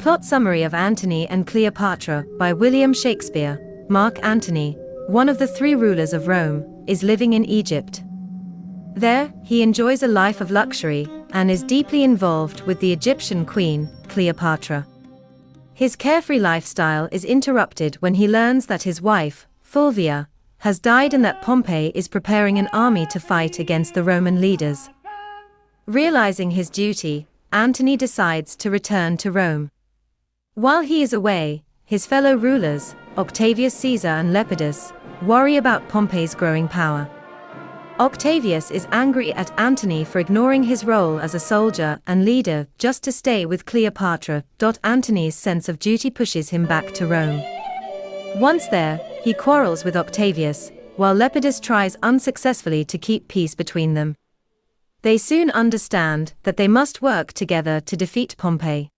plot summary of Antony and Cleopatra by William Shakespeare. Mark Antony, one of the 3 rulers of Rome, is living in Egypt. There, he enjoys a life of luxury and is deeply involved with the Egyptian queen, Cleopatra. His carefree lifestyle is interrupted when he learns that his wife, Fulvia, has died and that Pompey is preparing an army to fight against the Roman leaders. Realizing his duty, Antony decides to return to Rome. While he is away, his fellow rulers, Octavius Caesar and Lepidus, worry about Pompey's growing power. Octavius is angry at Antony for ignoring his role as a soldier and leader just to stay with Cleopatra. Antony's sense of duty pushes him back to Rome. Once there, he quarrels with Octavius, while Lepidus tries unsuccessfully to keep peace between them. They soon understand that they must work together to defeat Pompey.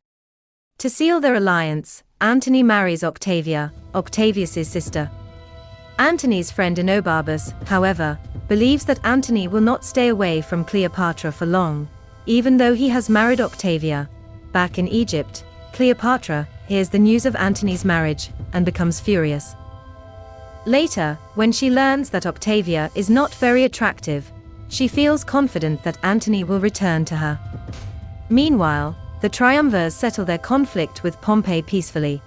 To seal their alliance, Antony marries Octavia, Octavius's sister. Antony's friend Enobarbus, however, believes that Antony will not stay away from Cleopatra for long, even though he has married Octavia. Back in Egypt, Cleopatra hears the news of Antony's marriage and becomes furious. Later, when she learns that Octavia is not very attractive, she feels confident that Antony will return to her. Meanwhile, the Triumvirs settle their conflict with Pompey peacefully.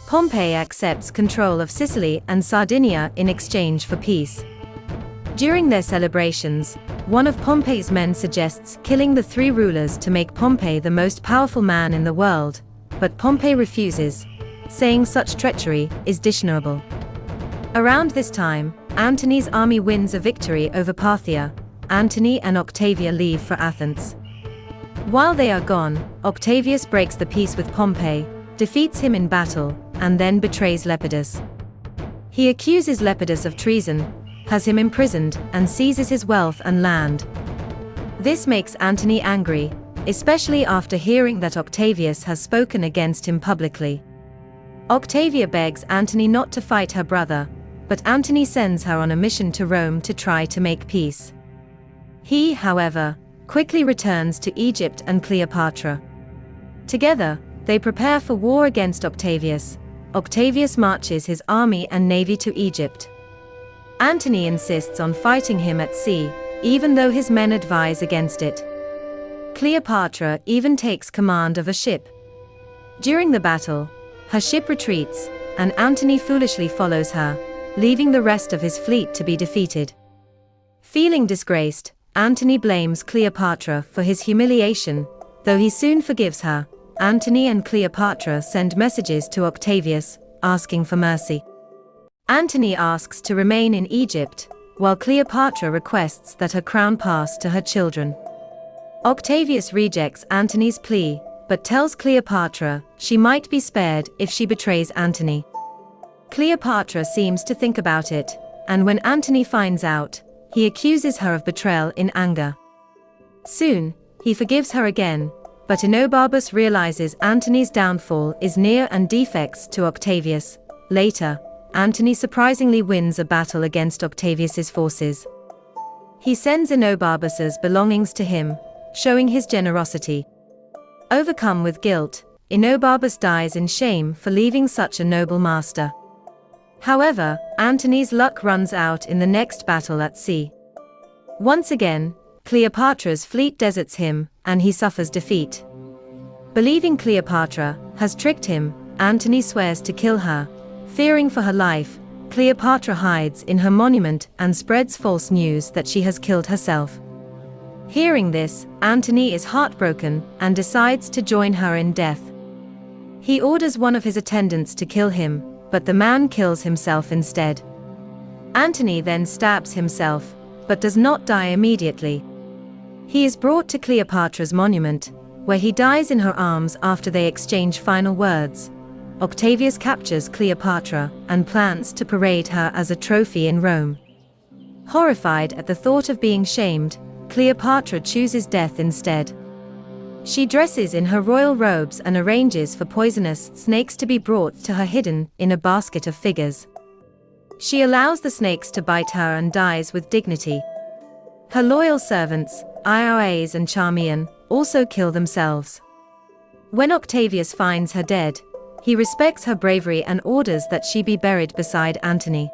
Pompey accepts control of Sicily and Sardinia in exchange for peace. During their celebrations, one of Pompey's men suggests killing the 3 rulers to make Pompey the most powerful man in the world, but Pompey refuses, saying such treachery is dishonorable. Around this time, Antony's army wins a victory over Parthia. Antony and Octavia leave for Athens. While they are gone, Octavius breaks the peace with Pompey, defeats him in battle, and then betrays Lepidus. He accuses Lepidus of treason, has him imprisoned, and seizes his wealth and land. This makes Antony angry, especially after hearing that Octavius has spoken against him publicly. Octavia begs Antony not to fight her brother, but Antony sends her on a mission to Rome to try to make peace. He, however, quickly returns to Egypt and Cleopatra. Together, they prepare for war against Octavius. Octavius marches his army and navy to Egypt. Antony insists on fighting him at sea, even though his men advise against it. Cleopatra even takes command of a ship. During the battle, her ship retreats, and Antony foolishly follows her, leaving the rest of his fleet to be defeated. Feeling disgraced, Antony blames Cleopatra for his humiliation, though he soon forgives her. Antony and Cleopatra send messages to Octavius, asking for mercy. Antony asks to remain in Egypt, while Cleopatra requests that her crown pass to her children. Octavius rejects Antony's plea, but tells Cleopatra she might be spared if she betrays Antony. Cleopatra seems to think about it, and when Antony finds out, he accuses her of betrayal in anger. Soon, he forgives her again, but Enobarbus realizes Antony's downfall is near and defects to Octavius. Later, Antony surprisingly wins a battle against Octavius's forces. He sends Enobarbus's belongings to him, showing his generosity. Overcome with guilt, Enobarbus dies in shame for leaving such a noble master. However, Antony's luck runs out in the next battle at sea. Once again, Cleopatra's fleet deserts him, and he suffers defeat. Believing Cleopatra has tricked him, Antony swears to kill her. Fearing for her life, Cleopatra hides in her monument and spreads false news that she has killed herself. Hearing this, Antony is heartbroken and decides to join her in death. He orders one of his attendants to kill him, but the man kills himself instead. Antony then stabs himself, but does not die immediately. He is brought to Cleopatra's monument, where he dies in her arms after they exchange final words. Octavius captures Cleopatra and plans to parade her as a trophy in Rome. Horrified at the thought of being shamed, Cleopatra chooses death instead. She dresses in her royal robes and arranges for poisonous snakes to be brought to her hidden in a basket of figures. She allows the snakes to bite her and dies with dignity. Her loyal servants, Iras and Charmian, also kill themselves. When Octavius finds her dead, he respects her bravery and orders that she be buried beside Antony.